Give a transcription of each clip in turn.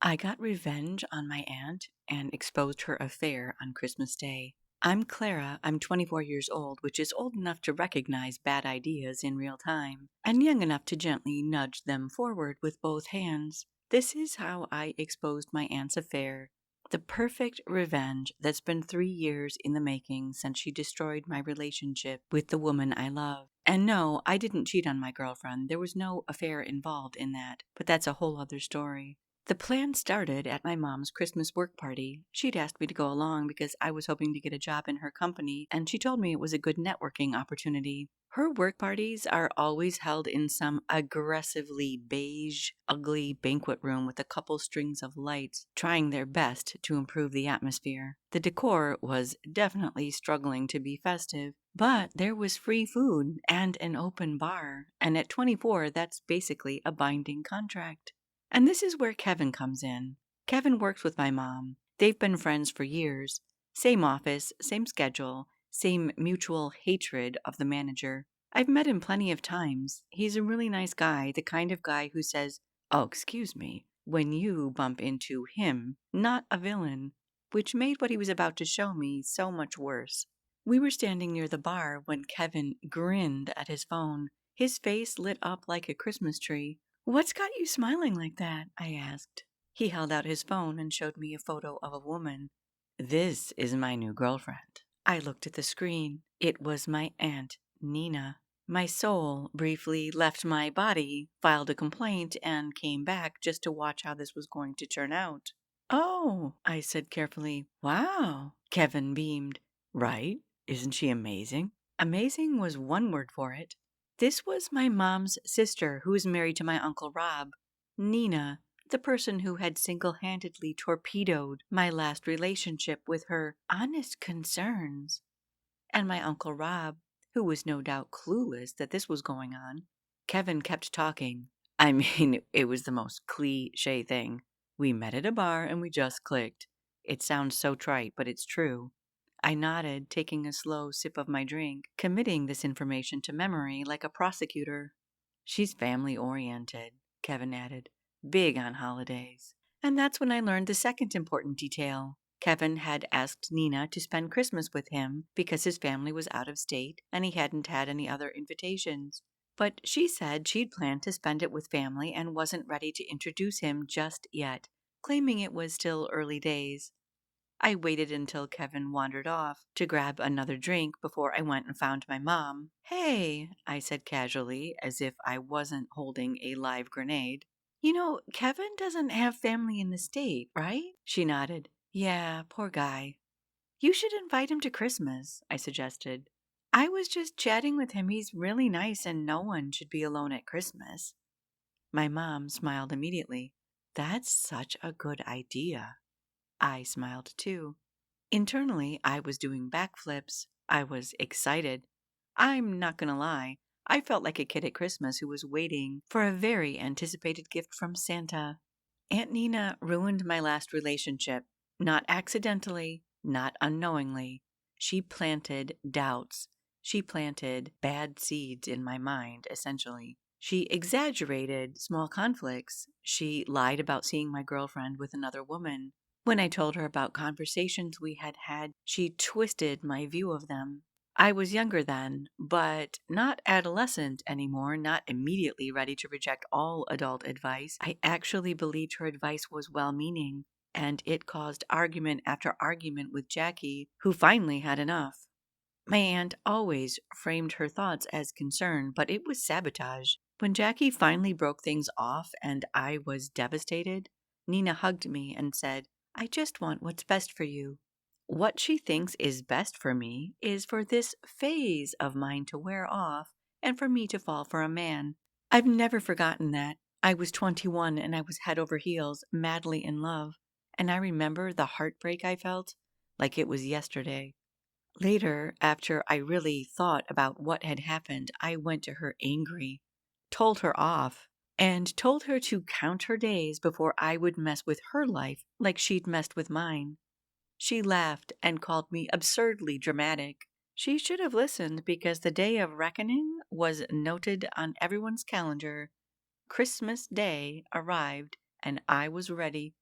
I got revenge on my aunt and exposed her affair on Christmas Day. I'm Clara. I'm 24 years old, which is old enough to recognize bad ideas in real time, and young enough to gently nudge them forward with both hands. This is how I exposed my aunt's affair. The perfect revenge that's been 3 years in the making since she destroyed my relationship with the woman I love. And no, I didn't cheat on my girlfriend. There was no affair involved in that, but that's a whole other story. The plan started at my mom's Christmas work party. She'd asked me to go along because I was hoping to get a job in her company, and she told me it was a good networking opportunity. Her work parties are always held in some aggressively beige, ugly banquet room with a couple strings of lights, trying their best to improve the atmosphere. The decor was definitely struggling to be festive, but there was free food and an open bar, and at 24, that's basically a binding contract. And this is where Kevin comes in. Kevin works with my mom. They've been friends for years. Same office, same schedule, same mutual hatred of the manager. I've met him plenty of times. He's a really nice guy, the kind of guy who says, "Oh, excuse me," when you bump into him, not a villain, which made what he was about to show me so much worse. We were standing near the bar when Kevin grinned at his phone. His face lit up like a Christmas tree. "What's got you smiling like that?" I asked. He held out his phone and showed me a photo of a woman. "This is my new girlfriend." I looked at the screen. It was my Aunt Nina. My soul briefly left my body, filed a complaint, and came back just to watch how this was going to turn out. "Oh," I said carefully. "Wow." Kevin beamed. "Right? Isn't she amazing?" Amazing was one word for it. This was my mom's sister, who was married to my Uncle Rob. Nina, the person who had single-handedly torpedoed my last relationship with her honest concerns. And my Uncle Rob, who was no doubt clueless that this was going on. Kevin kept talking. I mean, it was the most cliché thing. We met at a bar and we just clicked. It sounds so trite, but it's true. I nodded, taking a slow sip of my drink, committing this information to memory like a prosecutor. "She's family-oriented," Kevin added. "Big on holidays." And that's when I learned the second important detail. Kevin had asked Nina to spend Christmas with him because his family was out of state and he hadn't had any other invitations. But she said she'd planned to spend it with family and wasn't ready to introduce him just yet, claiming it was still early days. I waited until Kevin wandered off to grab another drink before I went and found my mom. "Hey," I said casually, as if I wasn't holding a live grenade. "You know, Kevin doesn't have family in the state, right?" She nodded. "Yeah, poor guy." "You should invite him to Christmas," I suggested. "I was just chatting with him. He's really nice and no one should be alone at Christmas." My mom smiled immediately. "That's such a good idea." I smiled too. Internally, I was doing backflips. I was excited. I'm not gonna lie, I felt like a kid at Christmas who was waiting for a very anticipated gift from Santa. Aunt Nina ruined my last relationship. Not accidentally, not unknowingly. She planted doubts. She planted bad seeds in my mind, essentially. She exaggerated small conflicts. She lied about seeing my girlfriend with another woman. When I told her about conversations we had had, she twisted my view of them. I was younger then, but not adolescent anymore, not immediately ready to reject all adult advice. I actually believed her advice was well-meaning, and it caused argument after argument with Jackie, who finally had enough. My aunt always framed her thoughts as concern, but it was sabotage. When Jackie finally broke things off and I was devastated, Nina hugged me and said, "I just want what's best for you." What she thinks is best for me is for this phase of mine to wear off and for me to fall for a man. I've never forgotten that. I was 21 and I was head over heels, madly in love, and I remember the heartbreak I felt like it was yesterday. Later, after I really thought about what had happened, I went to her angry, told her off, and told her to count her days before I would mess with her life like she'd messed with mine. She laughed and called me absurdly dramatic. She should have listened because the day of reckoning was noted on everyone's calendar. Christmas Day arrived and I was ready.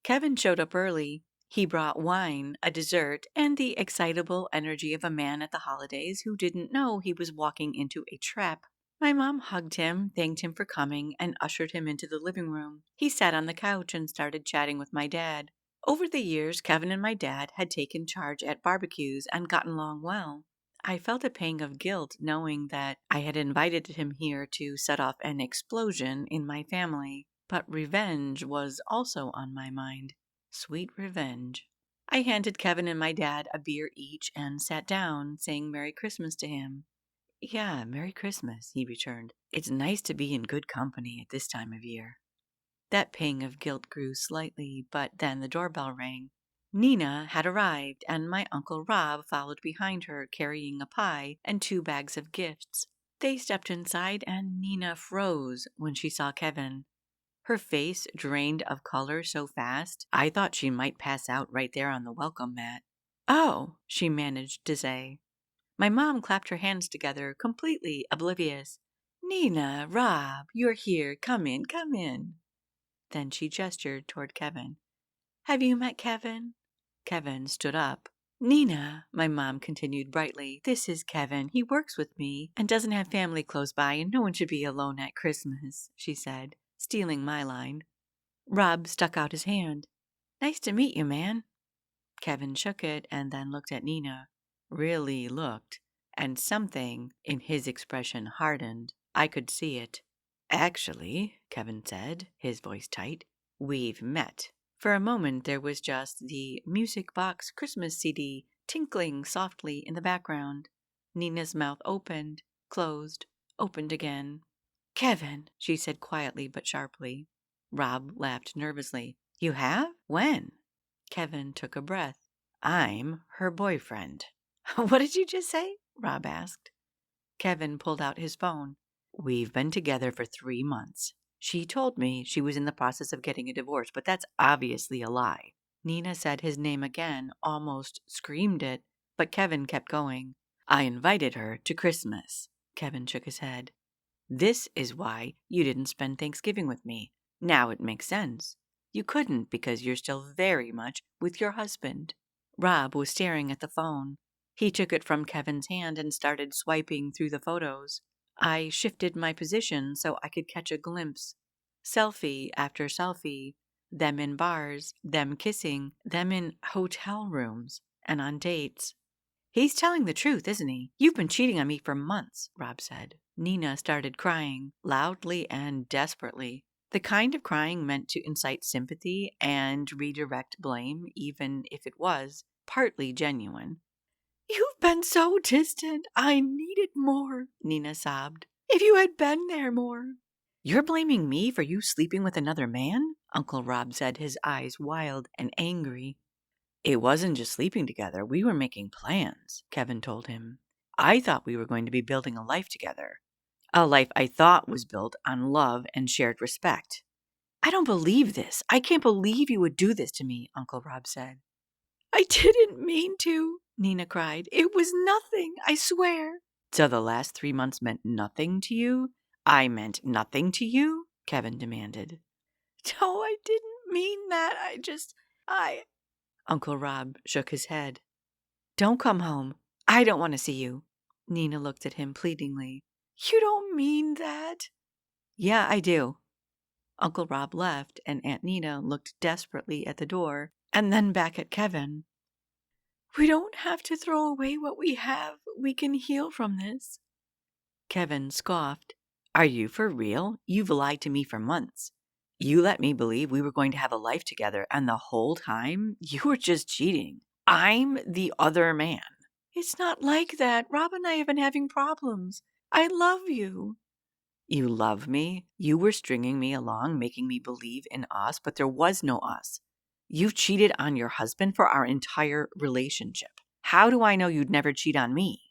Kevin showed up early. He brought wine, a dessert, and the excitable energy of a man at the holidays who didn't know he was walking into a trap. My mom hugged him, thanked him for coming, and ushered him into the living room. He sat on the couch and started chatting with my dad. Over the years, Kevin and my dad had taken charge at barbecues and gotten along well. I felt a pang of guilt knowing that I had invited him here to set off an explosion in my family. But revenge was also on my mind. Sweet revenge. I handed Kevin and my dad a beer each and sat down, saying Merry Christmas to him. Yeah, Merry Christmas, he returned. It's nice to be in good company at this time of year. That pang of guilt grew slightly, but then the doorbell rang. Nina had arrived, and my Uncle Rob followed behind her, carrying a pie and 2 bags of gifts. They stepped inside, and Nina froze when she saw Kevin. Her face drained of color so fast, I thought she might pass out right there on the welcome mat. Oh, she managed to say. My mom clapped her hands together, completely oblivious. Nina, Rob, you're here. Come in, come in. Then she gestured toward Kevin. Have you met Kevin? Kevin stood up. Nina, my mom continued brightly, this is Kevin. He works with me and doesn't have family close by, and no one should be alone at Christmas, she said, stealing my line. Rob stuck out his hand. Nice to meet you, man. Kevin shook it and then looked at Nina. Really looked. And something in his expression hardened. I could see it. Actually, Kevin said, his voice tight, we've met. For a moment there was just the music box Christmas CD tinkling softly in the background. Nina's mouth opened, closed, opened again. Kevin, she said quietly but sharply. Rob laughed nervously. You have? When? Kevin took a breath. I'm her boyfriend. What did you just say? Rob asked. Kevin pulled out his phone. We've been together for 3 months. She told me she was in the process of getting a divorce, but that's obviously a lie. Nina said his name again, almost screamed it, but Kevin kept going. I invited her to Christmas. Kevin shook his head. This is why you didn't spend Thanksgiving with me. Now it makes sense. You couldn't because you're still very much with your husband. Rob was staring at the phone. He took it from Kevin's hand and started swiping through the photos. I shifted my position so I could catch a glimpse. Selfie after selfie. Them in bars, them kissing, them in hotel rooms, and on dates. He's telling the truth, isn't he? You've been cheating on me for months, Rob said. Nina started crying, loudly and desperately. The kind of crying meant to incite sympathy and redirect blame, even if it was partly genuine. You've been so distant. I needed more, Nina sobbed. If you had been there more. You're blaming me for you sleeping with another man? Uncle Rob said, his eyes wild and angry. It wasn't just sleeping together. We were making plans, Kevin told him. I thought we were going to be building a life together. A life I thought was built on love and shared respect. I don't believe this. I can't believe you would do this to me, Uncle Rob said. I didn't mean to, Nina cried. It was nothing, I swear. So the last 3 months meant nothing to you? I meant nothing to you? Kevin demanded. No, I didn't mean that. I... Uncle Rob shook his head. Don't come home. I don't want to see you. Nina looked at him pleadingly. You don't mean that. Yeah, I do. Uncle Rob left, and Aunt Nina looked desperately at the door and then back at Kevin. We don't have to throw away what we have. We can heal from this. Kevin scoffed. Are you for real? You've lied to me for months. You let me believe we were going to have a life together, and the whole time you were just cheating. I'm the other man. It's not like that. Rob and I have been having problems. I love you. You love me? You were stringing me along, making me believe in us, but there was no us. You've cheated on your husband for our entire relationship. How do I know you'd never cheat on me?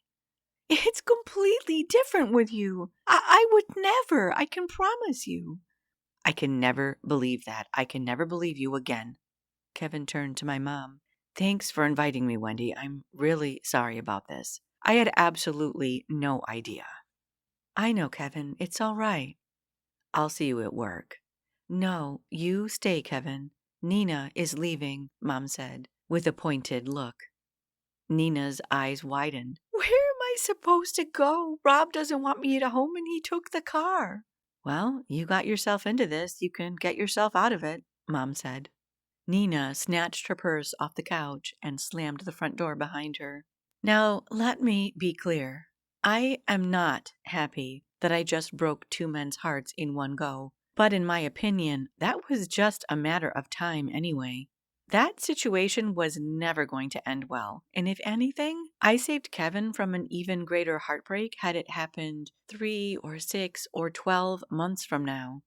It's completely different with you. I would never. I can promise you. I can never believe that. I can never believe you again. Kevin turned to my mom. Thanks for inviting me, Wendy. I'm really sorry about this. I had absolutely no idea. I know, Kevin. It's all right. I'll see you at work. No, you stay, Kevin. Nina is leaving, Mom said, with a pointed look. Nina's eyes widened. Where am I supposed to go? Rob doesn't want me at home and he took the car. Well, you got yourself into this. You can get yourself out of it, Mom said. Nina snatched her purse off the couch and slammed the front door behind her. Now, let me be clear. I am not happy that I just broke two men's hearts in one go. But in my opinion, that was just a matter of time anyway. That situation was never going to end well, and if anything, I saved Kevin from an even greater heartbreak had it happened 3 or 6 or 12 months from now.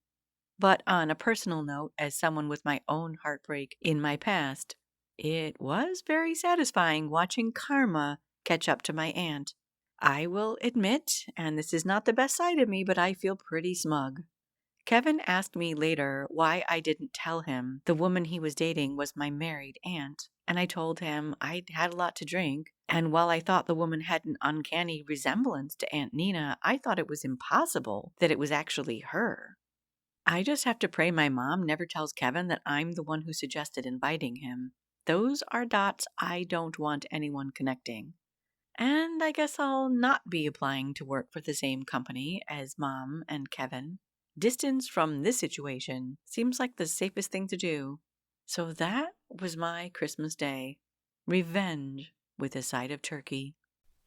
But on a personal note, as someone with my own heartbreak in my past, it was very satisfying watching karma catch up to my aunt. I will admit, and this is not the best side of me, but I feel pretty smug. Kevin asked me later why I didn't tell him the woman he was dating was my married aunt, and I told him I'd had a lot to drink, and while I thought the woman had an uncanny resemblance to Aunt Nina, I thought it was impossible that it was actually her. I just have to pray my mom never tells Kevin that I'm the one who suggested inviting him. Those are dots I don't want anyone connecting. And I guess I'll not be applying to work for the same company as Mom and Kevin. Distance from this situation seems like the safest thing to do. So that was my Christmas Day. Revenge with a side of turkey.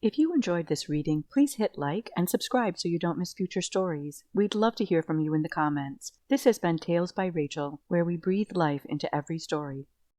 If you enjoyed this reading, please hit like and subscribe so you don't miss future stories. We'd love to hear from you in the comments. This has been Tales by Rachel, where we breathe life into every story.